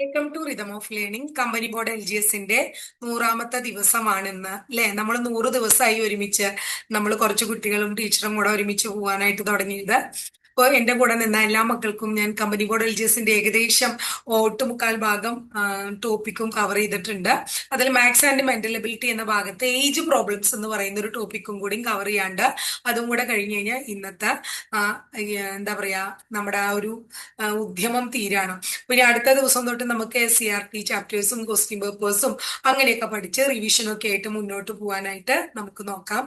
Welcome to rhythm of learning. Company board LGSന്റെ 100ാമത്തെ ദിവസമാണ് ഇന്ന് അല്ലെ. നമ്മൾ 100 ദിവസമായി ഒരുമിച്ച് നമ്മൾ കുറച്ച് കുട്ടികളും ടീച്ചറും കൂടെ ഒരുമിച്ച് പോകാനായിട്ട് തുടങ്ങിയത്. അപ്പോൾ എന്റെ കൂടെ നിന്ന എല്ലാ മക്കൾക്കും ഞാൻ കമ്പനി ബോർഡ് LGSന്റെ ഏകദേശം ഒട്ടുമുക്കാൽ ഭാഗം ടോപ്പിക്കും കവർ ചെയ്തിട്ടുണ്ട്. അതിൽ മാത്സ് ആൻഡ് മെന്റൽ എബിലിറ്റി എന്ന ഭാഗത്ത് ഏജ് പ്രോബ്ലംസ് എന്ന് പറയുന്ന ഒരു ടോപ്പിക്കും കൂടി കവർ ചെയ്യാണ്ട് അതും കൂടെ കഴിഞ്ഞ് കഴിഞ്ഞാൽ ഇന്നത്തെ എന്താ പറയാ നമ്മുടെ ആ ഒരു ഉദ്യമം തീരാണ്. പിന്നെ അടുത്ത ദിവസം തൊട്ട് നമുക്ക് CRT ചാപ്റ്റേഴ്സും ക്വസ്റ്റ്യൻ പേപ്പേഴ്സും അങ്ങനെയൊക്കെ പഠിച്ച് റിവിഷനൊക്കെ ആയിട്ട് മുന്നോട്ട് പോകാനായിട്ട് നമുക്ക് നോക്കാം.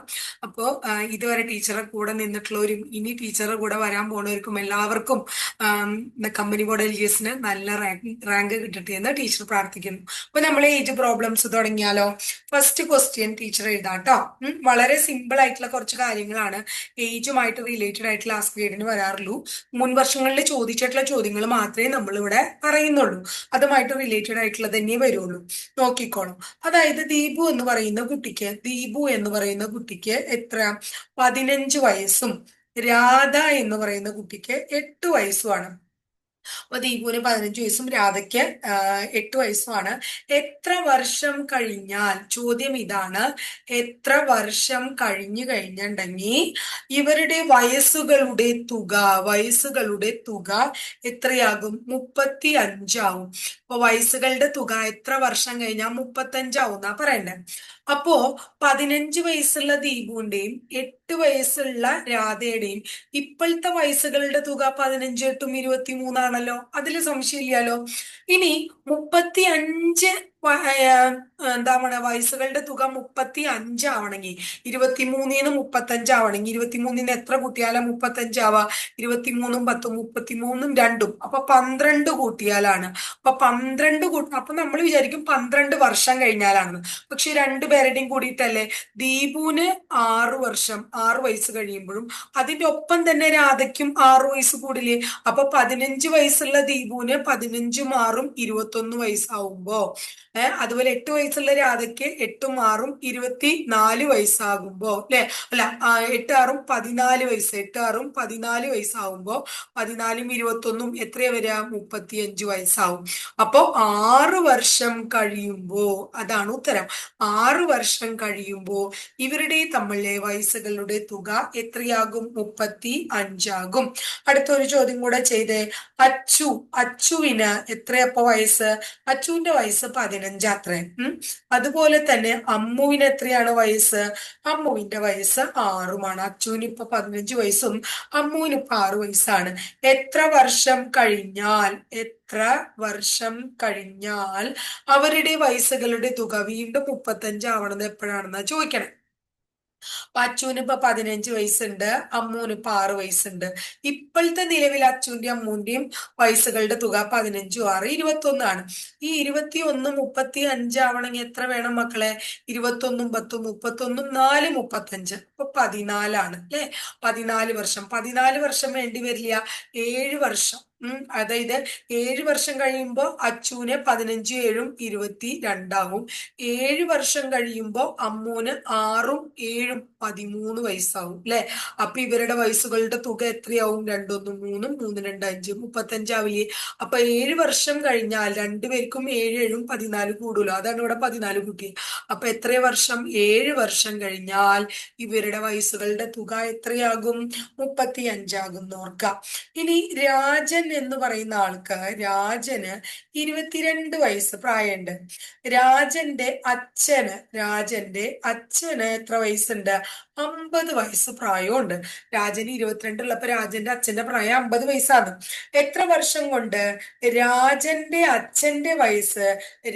അപ്പോൾ ഇതുവരെ ടീച്ചറെ കൂടെ നിന്നിട്ടുള്ളവരും ഇനി ടീച്ചറെ കൂടെ വരാൻ പോണവർക്കും എല്ലാവർക്കും കമ്പനി ബോർഡ് LGSന് നല്ല റാങ്ക് കിട്ടട്ടെ എന്ന് ടീച്ചർ പ്രാർത്ഥിക്കുന്നു. അപ്പൊ നമ്മൾ ഏജ് പ്രോബ്ലംസ് തുടങ്ങിയാലോ? ഫസ്റ്റ് ക്വസ്റ്റ്യൻ ടീച്ചർ എഴുതാട്ടോ. വളരെ സിമ്പിൾ ആയിട്ടുള്ള കുറച്ച് കാര്യങ്ങളാണ് ഏജുമായിട്ട് റിലേറ്റഡ് ആയിട്ടുള്ള ലാസ്റ്റ് ഗ്രേഡിന് വരാറുള്ളൂ. മുൻ വർഷങ്ങളിൽ ചോദിച്ചിട്ടുള്ള ചോദ്യങ്ങൾ മാത്രമേ നമ്മളിവിടെ പറയുന്നുള്ളൂ. അതുമായിട്ട് റിലേറ്റഡ് ആയിട്ടുള്ള തന്നെ വരുള്ളൂ. നോക്കിക്കോളും. അതായത് ദീപു എന്ന് പറയുന്ന കുട്ടിക്ക് എത്ര? 15 വയസ്സും രാധ എന്ന് പറയുന്ന കുട്ടിക്ക് 8 വയസ്സുമാണ്. അപ്പൊ ദീപുവിന് 15 വയസ്സും രാധയ്ക്ക് 8 വയസ്സുമാണ്. എത്ര വർഷം കഴിഞ്ഞാൽ, ചോദ്യം ഇതാണ്, എത്ര വർഷം കഴിഞ്ഞു കഴിഞ്ഞിട്ടുണ്ടെങ്കിൽ ഇവരുടെ വയസ്സുകളുടെ തുക എത്രയാകും? 35 ആവും. അപ്പൊ വയസ്സുകളുടെ തുക എത്ര വർഷം കഴിഞ്ഞാൽ 35 ആവുന്നാ പറയണ്ടേ. അപ്പോ 15 വയസ്സുള്ള ദീപുവിന്റെയും 8 വയസ്സുള്ള രാധയുടെയും ഇപ്പോഴത്തെ വയസ്സുകളുടെ തുക 15 8 23 അതിൽ സംശയമില്ലല്ലോ. ഇനി 35 എന്താണ് വയസ്സുകളുടെ തുക 35 ആവണമെങ്കിൽ 23ന്ന് 35 ആവണമെങ്കിൽ 23ന്ന് എത്ര കൂട്ടിയാലും 35 ആവാ? 23ഉം 10ഉം 33ഉം 2ഉം അപ്പൊ 12 കൂട്ടിയാലാണ്. അപ്പൊ നമ്മൾ വിചാരിക്കും 12 വർഷം കഴിഞ്ഞാലാണ്. പക്ഷെ രണ്ടുപേരുടെയും കൂടിയിട്ടല്ലേ. ദീപുവിന് 6 വയസ്സ് കഴിയുമ്പോഴും അതിന്റെ ഒപ്പം തന്നെ രാധയ്ക്കും 6 വയസ്സ് കൂടില്ലേ. അപ്പൊ 15 വയസ്സുള്ള ദീപുവിന് 15ഉം 6ഉം 21 വയസ്സാവുമ്പോ അതുപോലെ 8 വയസ്സുള്ള രാധയ്ക്ക് 8ഉം 6ഉം 24 വയസ്സാകുമ്പോ അല്ലെ, അല്ല 8 6ഉം 14 വയസ്സ്, 8 6ഉം 14 വയസ്സാവുമ്പോ 14ഉം 21ഉം എത്രയാ വരിക? 35 വയസ്സാവും. അപ്പോ 6 വർഷം കഴിയുമ്പോ, അതാണ് ഉത്തരം, 6 വർഷം കഴിയുമ്പോ ഇവരുടെ തമ്മിലെ വയസ്സുകളുടെ തുക എത്രയാകും? 35 ആകും. അടുത്തൊരു ചോദ്യം കൂടെ ചെയ്തേ. അച്ചുവിന് എത്രയപ്പോ വയസ്സ്? അച്ചുവിന്റെ വയസ്സ് 15 അത്രേ. അതുപോലെ തന്നെ അമ്മുവിന് എത്രയാണ് വയസ്സ്? അമ്മുവിന്റെ വയസ്സ് 6ഉമാണ്. അച്ചുവിന് ഇപ്പൊ 15 വയസ്സും അമ്മുവിന് ഇപ്പൊ 6 വയസ്സാണ്. എത്ര വർഷം കഴിഞ്ഞാൽ അവരുടെ വയസ്സുകളുടെ തുക വീണ്ടും 35 ആവണമെന്ന് എപ്പോഴാണെന്നാ ചോദിക്കണേ. അച്ചുവിന് ഇപ്പൊ 15 വയസ്സുണ്ട്, അമ്മൂന് ഇപ്പൊ 6 വയസ്സുണ്ട്. ഇപ്പോഴത്തെ നിലവിൽ അച്ചുവിന്റെയും അമ്മൂന്റെയും വയസ്സുകളുടെ തുക 15ഉം 6 21 ആണ്. ഈ 21 35 ആവണമെങ്കിൽ എത്ര വേണം മക്കളെ? 21ഉം 10ഉം 31ഉം 4 35, അപ്പൊ 14 ആണ് അല്ലെ. 14 വർഷം വേണ്ടി വരില്ല, 7 വർഷം. അതായത് 7 വർഷം കഴിയുമ്പോ അച്ചുവിന് 15 7ഉം 22 ആവും. 7 വർഷം കഴിയുമ്പോ അമ്മൂന് 6ഉം 7ഉം 13 വയസ്സാവും അല്ലെ. അപ്പൊ ഇവരുടെ വയസ്സുകളുടെ തുക എത്രയാവും? 2 1 3 3 2 5 35 ആവില്ലേ. അപ്പൊ 7 വർഷം കഴിഞ്ഞാൽ രണ്ടുപേർക്കും 7 7ഉം 14 കൂടുമല്ലോ. അതാണ് ഇവിടെ 14 കൂട്ടിയത്. അപ്പൊ എത്ര വർഷം? 7 വർഷം കഴിഞ്ഞാൽ ഇവരുടെ വയസ്സുകളുടെ തുക എത്രയാകും? 35 ആകും ഓർക്കാം. ഇനി രാജൻ എന്ന് പറയുന്ന ആൾക്ക്, രാജന് 22 വയസ്സ് പ്രായമുണ്ട്. രാജന്റെ അച്ഛന് എത്ര വയസ്സുണ്ട്? 50 വയസ്സ് പ്രായമുണ്ട്. രാജന് 22 ഉള്ളപ്പോ രാജന്റെ അച്ഛന്റെ പ്രായം 50 വയസ്സാണ്. എത്ര വർഷം കൊണ്ട് രാജന്റെ അച്ഛന്റെ വയസ്സ്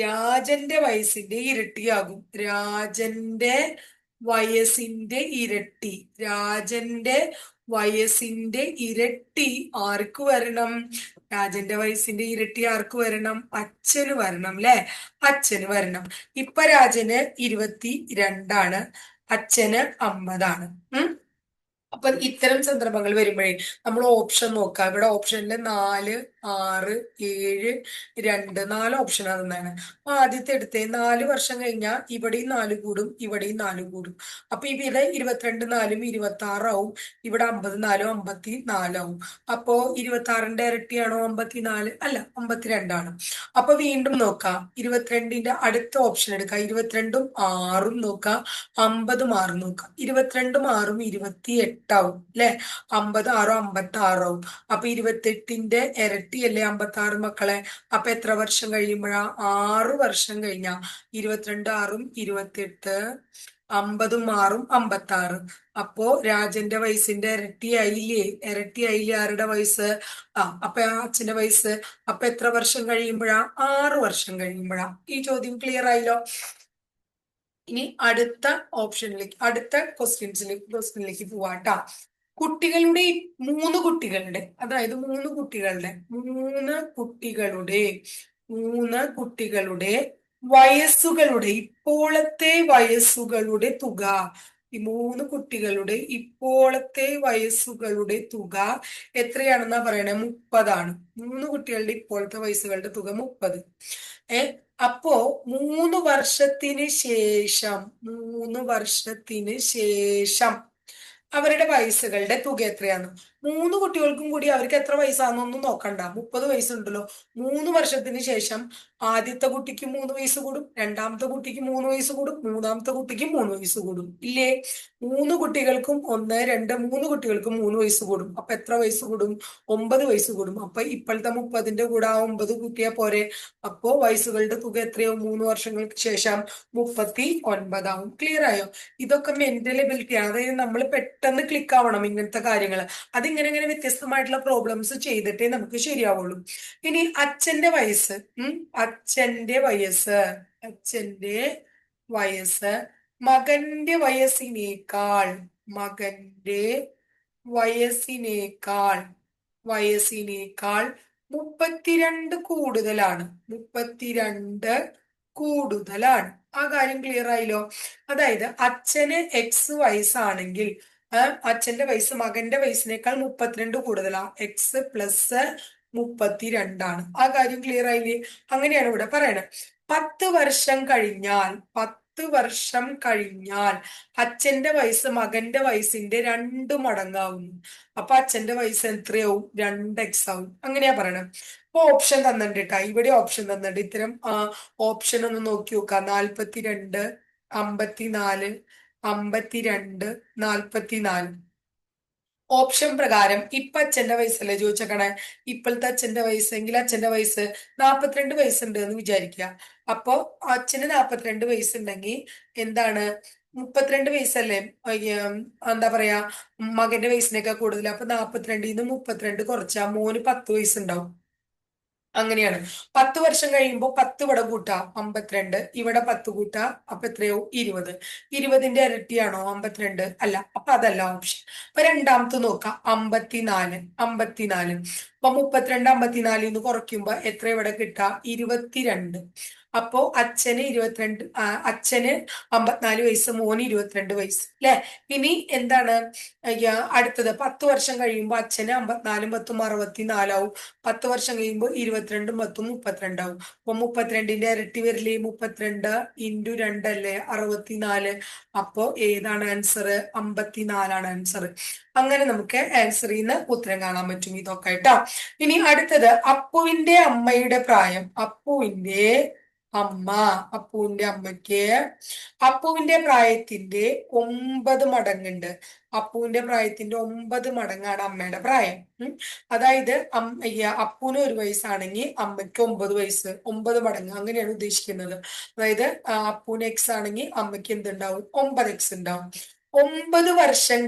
രാജന്റെ വയസ്സിന്റെ ഇരട്ടിയാകും? രാജന്റെ വയസ്സിന്റെ ഇരട്ടി ആർക്ക് വരണം? രാജന്റെ വയസ്സിന്റെ ഇരട്ടി ആർക്ക് വരണം? അച്ഛന് വരണം അല്ലെ. അച്ഛന് വരണം. ഇപ്പൊ രാജന് 22 ആണ്, അച്ഛന് 50 ആണ്. അപ്പൊ ഇത്തരം സന്ദർഭങ്ങൾ വരുമ്പോഴേ നമ്മൾ ഓപ്ഷൻ നോക്കാം. ഇവിടെ ഓപ്ഷനിൽ 4, 6, 7, 2 4 ഓപ്ഷനാണ് തന്നെയാണ്. അപ്പൊ ആദ്യത്തെ എടുത്തേ 4 വർഷം കഴിഞ്ഞാൽ ഇവിടെയും 4 കൂടും, ഇവിടെയും 4 കൂടും. അപ്പൊ ഇവിടെ 22 4ഉം 26 ഇവിടെ 50 4ഉം 54 അപ്പോ 26ന്റെ ഇരട്ടിയാണോ 54? അല്ല, 52 അപ്പൊ വീണ്ടും നോക്കാം. 22ന്റെ അടുത്ത ഓപ്ഷൻ എടുക്കാം. 22ഉം 6ഉം നോക്കാം, 50ഉം 6ഉം നോക്കാം. 22ഉം 6ഉം 28 അല്ലെ? 50 6 56 അപ്പൊ 28ന്റെ ഇരട്ടിയല്ലേ 56 മക്കളെ? അപ്പൊ എത്ര വർഷം കഴിയുമ്പോഴാ? 6 വർഷം കഴിഞ്ഞാ 22 6ഉം 28, 50ഉം 6ഉം 56. അപ്പോ രാജന്റെ വയസ്സിന്റെ ഇരട്ടിയായില്ലേ? ഇരട്ടിയായില്ലേ ആരുടെ വയസ്സ്? അപ്പൊ ആ അച്ഛന്റെ വയസ്സ്. അപ്പൊ എത്ര വർഷം കഴിയുമ്പോഴാ? 6 വർഷം കഴിയുമ്പോഴാ. ഈ ചോദ്യം ക്ലിയർ ആയല്ലോ. ഇനി അടുത്ത ഓപ്ഷനിലേക്ക്, അടുത്ത ക്വസ്റ്റ്യനിലേക്ക് പോവാട്ടാ. കുട്ടികളുടെ അതായത് മൂന്ന് കുട്ടികളുടെ ഇപ്പോഴത്തെ വയസ്സുകളുടെ തുക. ഈ 3 കുട്ടികളുടെ ഇപ്പോഴത്തെ വയസ്സുകളുടെ തുക എത്രയാണെന്നാ പറയണേ? 30. 3 കുട്ടികളുടെ ഇപ്പോഴത്തെ വയസ്സുകളുടെ തുക 30. ഏ അപ്പോ 3 വർഷത്തിന് ശേഷം അവരുടെ വയസ്സുകളുടെ തുക എത്രയാണ്? 3 കുട്ടികൾക്കും കൂടി അവർക്ക് എത്ര വയസ്സാണെന്നൊന്നും നോക്കണ്ട, 30 വയസ്സുണ്ടല്ലോ. 3 വർഷത്തിന് ശേഷം ആദ്യത്തെ കുട്ടിക്ക് 3 വയസ്സ് കൂടും, രണ്ടാമത്തെ കുട്ടിക്ക് 3 വയസ്സ് കൂടും, മൂന്നാമത്തെ കുട്ടിക്ക് 3 വയസ്സ് കൂടും. ഇല്ലേ? 3 കുട്ടികൾക്കും 1 2 3 കുട്ടികൾക്കും 3 വയസ്സ് കൂടും. അപ്പൊ എത്ര വയസ്സ് കൂടും? 9 വയസ്സ് കൂടും. അപ്പൊ ഇപ്പോഴത്തെ 30ന്റെ കൂടെ ആ 9 കൂട്ടിയാ പോരെ? അപ്പോ വയസ്സുകളുടെ തുക എത്രയാവും? 3 വർഷങ്ങൾക്ക് ശേഷം 39. ക്ലിയർ ആയോ? ഇതൊക്കെ മെന്റൽ എബിലിറ്റി ആണ്. അതായത് നമ്മൾ പെട്ടെന്ന് ക്ലിക്ക് ആവണം ഇങ്ങനത്തെ കാര്യങ്ങൾ. അതിങ്ങനെ ഇങ്ങനെ വ്യത്യസ്തമായിട്ടുള്ള പ്രോബ്ലംസ് ചെയ്തിട്ടേ നമുക്ക് ശരിയാവുള്ളൂ. ഇനി അച്ഛന്റെ വയസ്സ്. അച്ഛന്റെ വയസ്സ് അച്ഛന്റെ വയസ്സ് മകന്റെ വയസ്സിനേക്കാൾ മകന്റെ വയസ്സിനേക്കാൾ വയസ്സിനേക്കാൾ 32 കൂടുതലാണ്. 32 കൂടുതലാണ്. ആ കാര്യം ക്ലിയർ ആയില്ലോ? അതായത് അച്ഛന് X വയസ്സാണെങ്കിൽ അച്ഛന്റെ വയസ്സ് മകന്റെ വയസ്സിനേക്കാൾ 32 കൂടുതലാ. X+32 ആ കാര്യം ക്ലിയർ ആയില്ലേ? അങ്ങനെയാണ് ഇവിടെ പറയണത്. 10 വർഷം കഴിഞ്ഞാൽ അച്ഛന്റെ വയസ്സ് മകന്റെ വയസ്സിന്റെ 2 മടങ്ങാവുന്നു. അപ്പൊ അച്ഛന്റെ വയസ്സ് എത്രയാവും? 2x ആവും. അങ്ങനെയാ പറയണത്. ഇപ്പൊ ഓപ്ഷൻ തന്നിട്ടുണ്ട് കേട്ടാ. ഇവിടെ ഓപ്ഷൻ തന്നിട്ടുണ്ട്. ഇത്തരം ഓപ്ഷൻ ഒന്ന് നോക്കി നോക്കാം. 42, 54, 52, 44. ഓപ്ഷൻ പ്രകാരം ഇപ്പൊ അച്ഛന്റെ വയസ്സല്ലേ ചോദിച്ചേക്കണേ? ഇപ്പോഴത്തെ അച്ഛന്റെ വയസ്സെങ്കിൽ അച്ഛന്റെ വയസ്സ് 42 വയസ്സുണ്ട് എന്ന് വിചാരിക്കുക. അപ്പോ അച്ഛന് 42 വയസ്സുണ്ടെങ്കിൽ എന്താണ്? 32 വയസ്സല്ലേ എന്താ പറയാ മകന്റെ വയസ്സിനേക്കാൾ കൂടുതൽ. അപ്പൊ 42ന്ന് 32 കുറച്ചാ മോന് 10 വയസ്സുണ്ടാവും. അങ്ങനെയാണ്. 10 വർഷം കഴിയുമ്പോൾ 10 ഇവിടെ കൂട്ടാം, 52. ഇവിടെ 10 കൂട്ടാം, അപ്പൊ എത്രയോ? 20. 20ന്റെ ഇരട്ടിയാണോ 52? അല്ല. അപ്പൊ അതല്ല ഓപ്ഷൻ. അപ്പൊ രണ്ടാമത്തെ നോക്കാം. 54. 54. അപ്പൊ 32 54ന്ന് കുറയ്ക്കുമ്പോ എത്ര ഇവിടെ കിട്ടാ? 22. അപ്പോ അച്ഛന് 54 വയസ്സ്, മോന് 22 വയസ്സ് അല്ലെ? ഇനി എന്താണ് അടുത്തത്? 10 വർഷം കഴിയുമ്പോൾ അച്ഛന് 54 10 64 10 വർഷം കഴിയുമ്പോൾ 22 10 32 അപ്പൊ 32ന്റെ ഇരട്ടി വരില്ലേ? 32 ഇൻറ്റു 2 അല്ലേ? 64. അപ്പോ ഏതാണ് ആൻസർ? 54 ആൻസർ. അങ്ങനെ നമുക്ക് ആൻസറിൽ നിന്ന് ഉത്തരം കാണാൻ പറ്റും. ഇതൊക്കെ കേട്ടോ. ഇനി അടുത്തത് അപ്പുവിന്റെ അമ്മയുടെ പ്രായം. അപ്പുവിന്റെ അമ്മയ്ക്ക് അപ്പുവിന്റെ പ്രായത്തിന്റെ 9 മടങ്ങുണ്ട്. അപ്പുവിന്റെ പ്രായത്തിന്റെ 9 മടങ്ങാണ് അമ്മയുടെ പ്രായം. അതായത് അപ്പുവിന് 1 വയസ്സാണെങ്കിൽ അമ്മയ്ക്ക് 9 വയസ്സ്, 9 മടങ്ങ് അങ്ങനെയാണ് ഉദ്ദേശിക്കുന്നത്. അതായത് അപ്പുവിന് X ആണെങ്കിൽ അമ്മയ്ക്ക് എന്തുണ്ടാവും? 9x ഉണ്ടാവും. 9 വർഷം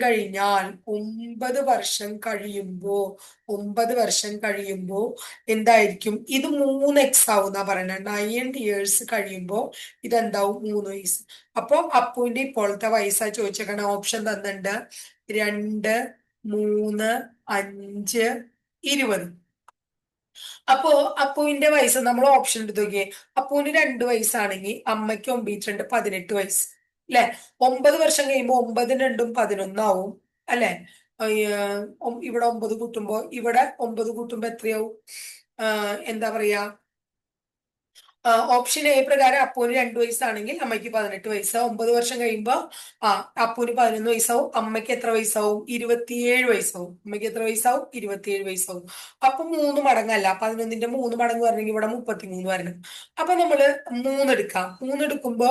കഴിയുമ്പോ എന്തായിരിക്കും? ഇത് 3x ആവും എന്നാ പറയുന്നത്. 9 years കഴിയുമ്പോ ഇതെന്താവും? 3 വയസ്സ്. അപ്പൊ അപ്പുവിന്റെ ഇപ്പോഴത്തെ വയസ്സാ ചോദിച്ചേക്കണ. ഓപ്ഷൻ തന്നിട്ടുണ്ട്. 2, 3, 5, 20. അപ്പോ അപ്പുവിന്റെ വയസ്സ് നമ്മൾ ഓപ്ഷൻ എടുത്ത് നോക്കിയേ. അപ്പുവിന് 2 വയസ്സാണെങ്കിൽ അമ്മയ്ക്ക് 9 2 18 വയസ്സ് അല്ലെ? 9 വർഷം കഴിയുമ്പോൾ 9 2 11 ആവും അല്ലെ? ഇവിടെ 9 കൂട്ടുമ്പോ ഇവിടെ 9 കൂട്ടുമ്പോ എത്രയാവും? എന്താ പറയാ, ഓപ്ഷൻ എ പ്രകാരം അപ്പൂന് 2 വയസ്സാണെങ്കിൽ അമ്മയ്ക്ക് 18 വയസ്സാവും. 9 വർഷം കഴിയുമ്പോ ആ അപ്പൂന് 11 വയസ്സാവും, അമ്മയ്ക്ക് എത്ര വയസ്സാവും? 27 വയസ്സാവും. അമ്മയ്ക്ക് എത്ര വയസ്സാവും? 27 വയസ്സാവും. അപ്പൊ 3 മടങ്ങല്ല, 11ന്റെ 3 മടങ്ങ് വരണമെങ്കിൽ ഇവിടെ 33 വരണം. അപ്പൊ നമ്മള് 3 എടുക്കാം. 3 എടുക്കുമ്പോ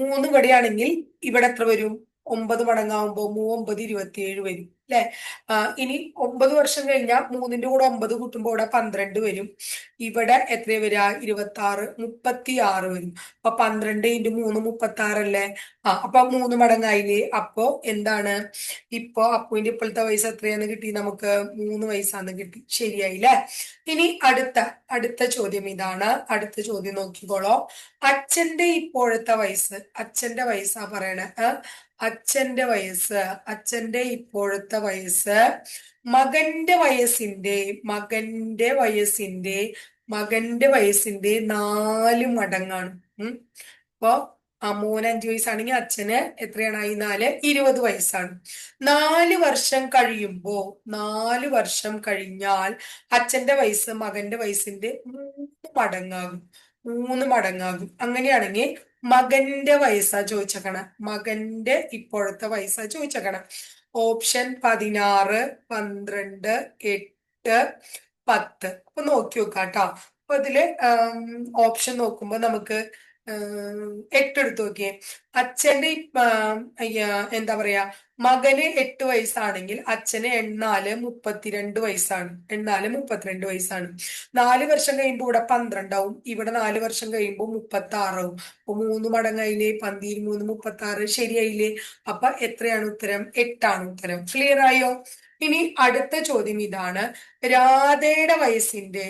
3 ഇവിടെയാണെങ്കിൽ ഇവിടെ എത്ര വരും? 9 മടങ്ങാവുമ്പോ 3 9 27 വരും അല്ലെ? ഇനി 9 വർഷം കഴിഞ്ഞാൽ 3ന്റെ കൂടെ 9 കൂട്ടുമ്പോ ഇവിടെ 12 വരും. ഇവിടെ എത്ര വരിക? 26 36 വരും. അപ്പൊ 12 × 3 36 അല്ലേ? അപ്പൊ 3 മടങ്ങായില്ലേ? അപ്പൊ എന്താണ്? ഇപ്പൊ അപ്പുവിന്റെ ഇപ്പോഴത്തെ വയസ്സ് എത്രയാന്ന് കിട്ടി? നമുക്ക് 3 വയസ്സാന്ന് കിട്ടി. ശരിയായില്ലേ? ഇനി അടുത്ത ചോദ്യം ഇതാണ്. അടുത്ത ചോദ്യം നോക്കിക്കോളോ. അച്ഛന്റെ ഇപ്പോഴത്തെ വയസ്സ്, അച്ഛന്റെ വയസ്സാ പറയണേ. അച്ഛന്റെ ഇപ്പോഴത്തെ വയസ്സ് മകന്റെ വയസ്സിന്റെ 4 മടങ്ങാണ്. അപ്പൊ മോന് 5 വയസ്സാണെങ്കിൽ അച്ഛന് എത്രയാണ്? 20 വയസ്സാണ്. 4 വർഷം കഴിഞ്ഞാൽ അച്ഛന്റെ വയസ്സ് മകന്റെ വയസ്സിന്റെ 3 മടങ്ങാകും. 3 മടങ്ങാകും. അങ്ങനെയാണെങ്കിൽ മകന്റെ വയസ്സാ ചോദിച്ചേക്കണം. മകന്റെ ഇപ്പോഴത്തെ വയസ്സാ ചോദിച്ചേക്കണം. ഓപ്ഷൻ 16 12 8 10. അപ്പൊ നോക്കി നോക്കാം കേട്ടോ. അപ്പൊ ഇതില് ഓപ്ഷൻ നോക്കുമ്പോ നമുക്ക് 8 എടുത്തു നോക്കിയേ. അച്ഛന്റെ എന്താ പറയാ, മകന് 8 വയസ്സാണെങ്കിൽ അച്ഛന് 32 വയസ്സാണ്. 4 വർഷം കഴിയുമ്പോൾ ഇവിടെ 12 ആവും. ഇവിടെ 4 വർഷം കഴിയുമ്പോൾ 36 ആവും. അപ്പൊ 3 മടങ്ങായില്ലേ? 13 3 36. ശരിയായില്ലേ? അപ്പൊ എത്രയാണ് ഉത്തരം? 8ആണ് ഉത്തരം. ക്ലിയർ ആയോ? ഇനി അടുത്ത ചോദ്യം ഇതാണ്. രാധയുടെ വയസ്സിന്റെ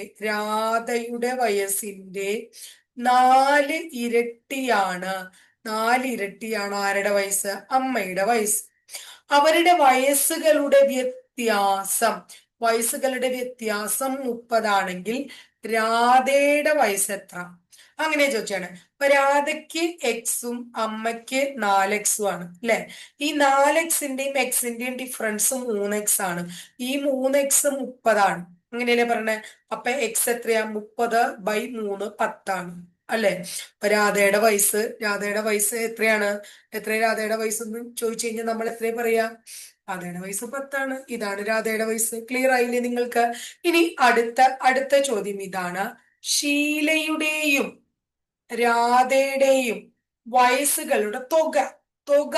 4 ഇരട്ടിയാണ്. 4 ഇരട്ടിയാണ് ആരുടെ വയസ്സ്? അമ്മയുടെ വയസ്സ്. അവരുടെ വയസ്സുകളുടെ വ്യത്യാസം 30 ആണെങ്കിൽ രാധയുടെ വയസ്സ് എത്ര? അങ്ങനെ ചോദിച്ചാണ്. അപ്പൊ രാധയ്ക്ക് എക്സും അമ്മയ്ക്ക് 4x ആണ് അല്ലെ? ഈ 4xന്റെയും ഡിഫറൻസ് 3x ആണ്. ഈ 3x 30ആണ്. അങ്ങനെയല്ലേ പറഞ്ഞേ? അപ്പൊ എക്സ് എത്രയാ? 30/3 10ആണ് അല്ലെ? അപ്പൊ രാധയുടെ വയസ്സ് എത്രയാണ്? രാധയുടെ വയസ്സ് എന്ന് ചോദിച്ചു കഴിഞ്ഞാൽ നമ്മൾ എത്രയാ പറയാ? രാധയുടെ വയസ്സ് 10ആണ്. ഇതാണ് രാധയുടെ വയസ്സ്. ക്ലിയർ ആയില്ലേ നിങ്ങൾക്ക്? ഇനി അടുത്ത ചോദ്യം ഇതാണ്. ഷീലയുടെയും രാധയുടെയും വയസ്സുകളുടെ തുക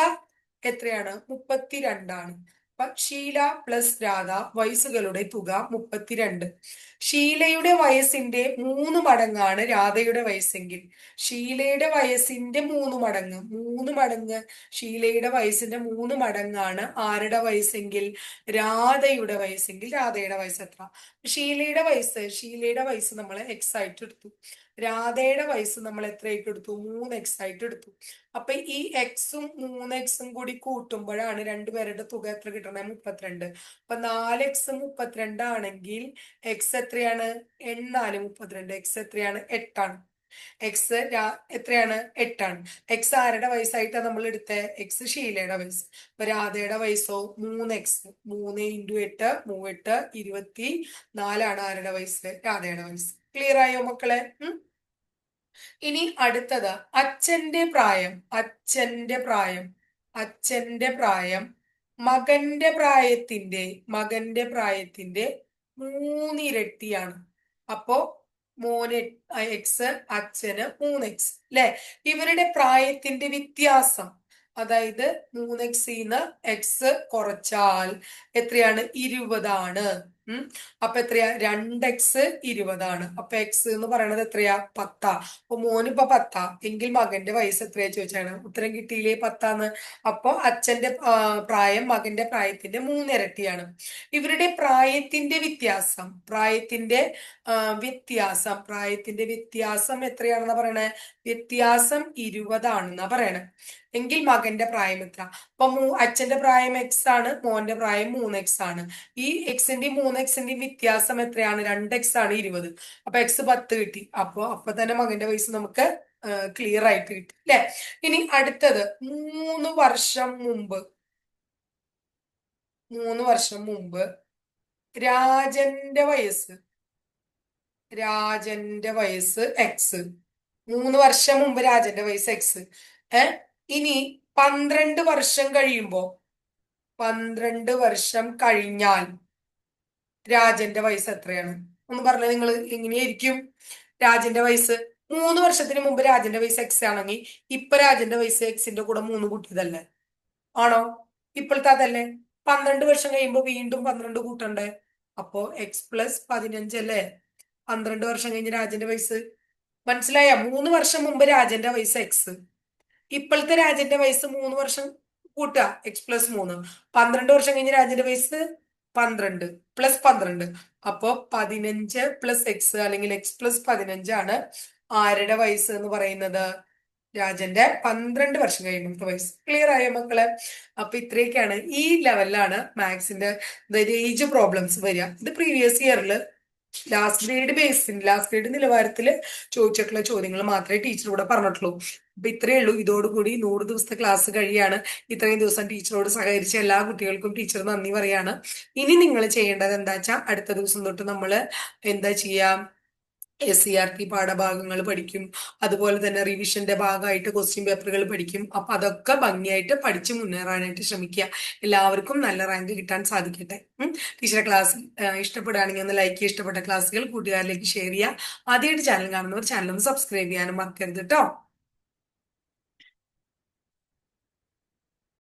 എത്രയാണ്? 32ആണ്. അപ്പൊ ഷീല പ്ലസ് രാധ വയസ്സുകളുടെ തുക 32. ഷീലയുടെ വയസ്സിന്റെ 3 മടങ്ങാണ് രാധയുടെ വയസ്സെങ്കിൽ ഷീലയുടെ വയസ്സിന്റെ 3 മടങ്ങ് ഷീലയുടെ വയസ്സിന്റെ 3 മടങ്ങാണ് ആരുടെ വയസ്സെങ്കിൽ? രാധയുടെ വയസ്സെങ്കിൽ രാധയുടെ വയസ്സ് എത്ര? ഷീലയുടെ വയസ്സ് നമ്മൾ എക്സ് ആയിട്ട് എടുത്തു. രാധയുടെ വയസ്സ് നമ്മൾ എത്രയായിട്ട് എടുത്തു? 3x ആയിട്ട് എടുത്തു. അപ്പൊ ഈ എക്സും 3x കൂടി കൂട്ടുമ്പോഴാണ് രണ്ടുപേരുടെ തുക എത്ര കിട്ടണേ? 32. അപ്പൊ 4x 32 ആണെങ്കിൽ എക്സ് എത്രയാണ്? 32. എക്സ് എത്രയാണ്? 8ആണ്. എക്സ് എത്രയാണ്? 8ആണ്. എക്സ് ആരുടെ വയസ്സായിട്ടാണ് നമ്മൾ എടുത്തേ? എക്സ് ഷീലയുടെ വയസ്സ്. അപ്പൊ രാധയുടെ വയസ്സോ? 3x. 3 × 8 24ആണ് ആരുടെ വയസ്സ്? രാധയുടെ വയസ്സ്. ക്ലിയർ ആയോ മക്കളെ? ഇനി അടുത്തത് അച്ഛന്റെ പ്രായം മകന്റെ പ്രായത്തിന്റെ 3 ഇരട്ടിയാണ്. അപ്പോ മോന് എക്സ്, അച്ഛന് 3x അല്ലെ? ഇവരുടെ പ്രായത്തിന്റെ വ്യത്യാസം, അതായത് 3xന്ന് എക്സ് കുറച്ചാൽ എത്രയാണ്? 20ആണ്. അപ്പൊ എത്രയാ? 2x 20ആണ്. അപ്പൊ എക്സ് എന്ന് പറയണത് എത്രയാ? 10. അപ്പൊ മോനിപ്പോ 10 എങ്കിൽ മകന്റെ വയസ്സ് എത്രയാ ചോദിച്ചാണ്. ഉത്തരം കിട്ടിയില്ലേ? 10. അപ്പൊ അച്ഛന്റെ പ്രായം മകന്റെ പ്രായത്തിന്റെ 3 ഇരട്ടിയാണ്. ഇവരുടെ പ്രായത്തിന്റെ വ്യത്യാസം എത്രയാണെന്നാ പറയണേ? വ്യത്യാസം 20ആണെന്നാ പറയണേ. എങ്കിൽ മകന്റെ പ്രായം എത്ര? അപ്പൊ അച്ഛന്റെ പ്രായം x ആണ്, മോന്റെ പ്രായം 3x ആണ്. ഈ എക്സിന്റെയും 3xന്റെയും വ്യത്യാസം എത്രയാണ്? 2x ആണ്, 20. അപ്പൊ x 10 കിട്ടി. അപ്പൊ തന്നെ മകന്റെ വയസ്സ് നമുക്ക് ക്ലിയർ ആയിട്ട് കിട്ടി അല്ലെ? ഇനി അടുത്തത് 3 വർഷം മുമ്പ് 3 വർഷം മുമ്പ് രാജന്റെ വയസ്സ് രാജന്റെ വയസ്സ് എക്സ്. 3 വർഷം മുമ്പ് രാജന്റെ വയസ്സ് എക്സ്. ഏ ഇനി 12 വർഷം കഴിയുമ്പോ 12 വർഷം കഴിഞ്ഞാൽ രാജന്റെ വയസ്സ് എത്രയാണ്? ഒന്ന് പറഞ്ഞ നിങ്ങൾ എങ്ങനെയായിരിക്കും രാജന്റെ വയസ്സ്? 3 വർഷത്തിന് മുമ്പ് രാജന്റെ വയസ്സ് എക്സ് ആണെങ്കിൽ ഇപ്പൊ രാജന്റെ വയസ്സ് എക്സിന്റെ കൂടെ 3 കൂട്ടിയതല്ലേ? ആണോ? ഇപ്പോഴത്തെ അതല്ലേ? 12 വർഷം കഴിയുമ്പോ വീണ്ടും 12 കൂട്ടണ്ടേ? അപ്പോ X+15 അല്ലേ 12 വർഷം കഴിഞ്ഞ് രാജന്റെ വയസ്സ്? മനസ്സിലായ? 3 വർഷം മുമ്പ് രാജന്റെ വയസ്സ് എക്സ്. ഇപ്പോഴത്തെ രാജന്റെ വയസ്സ് 3 വർഷം കൂട്ടുക X+3. 12 വർഷം കഴിഞ്ഞ് രാജന്റെ വയസ്സ് 12 + 12. അപ്പോ 15 + X അല്ലെങ്കിൽ X+15 ആരുടെ വയസ്സ് എന്ന് പറയുന്നത്? രാജന്റെ 12 വർഷം കഴിയുമ്പോഴത്തെ വയസ്സ്. ക്ലിയർ ആയോ മക്കളെ? അപ്പൊ ഇത്രയൊക്കെയാണ്. ഈ ലെവലിലാണ് മാത്സിന്റെ ഏജ് പ്രോബ്ലംസ് വരിക. ഇത് പ്രീവിയസ് ഇയറിൽ ലാസ്റ്റ് ഗ്രേഡ് നിലവാരത്തിൽ ചോദിച്ചിട്ടുള്ള ചോദ്യങ്ങൾ മാത്രമേ ടീച്ചർ ഇവിടെ പറഞ്ഞിട്ടുള്ളൂ. അപ്പൊ ഇത്രയേ ഉള്ളൂ. ഇതോടുകൂടി 100 ദിവസത്തെ ക്ലാസ് കഴിയാണ്. ഇത്രയും ദിവസം ടീച്ചറോട് സഹകരിച്ച എല്ലാ കുട്ടികൾക്കും ടീച്ചർ നന്ദി പറയാണ്. ഇനി നിങ്ങൾ ചെയ്യേണ്ടത് എന്താ വെച്ചാൽ അടുത്ത ദിവസം തൊട്ട് നമ്മൾ എന്താ ചെയ്യാം? SCERT പാഠഭാഗങ്ങൾ പഠിക്കും. അതുപോലെ തന്നെ റിവിഷന്റെ ഭാഗമായിട്ട് ക്വസ്റ്റ്യൻ പേപ്പറുകൾ പഠിക്കും. അപ്പൊ അതൊക്കെ ഭംഗിയായിട്ട് പഠിച്ചു മുന്നേറാനായിട്ട് ശ്രമിക്കുക. എല്ലാവർക്കും നല്ല റാങ്ക് കിട്ടാൻ സാധിക്കട്ടെ. ടീച്ചറെ ക്ലാസ് ഇഷ്ടപ്പെടുകയാണെങ്കിൽ ഒന്ന് ലൈക്ക് ചെയ്യുക. ഇഷ്ടപ്പെട്ട ക്ലാസ്സുകൾ കൂട്ടുകാരിലേക്ക് ഷെയർ ചെയ്യുക. ആദ്യമായിട്ട് ചാനൽ കാണുന്നവർ ചാനൽ ഒന്ന് സബ്സ്ക്രൈബ് ചെയ്യാനും മറക്കരുത് കേട്ടോ.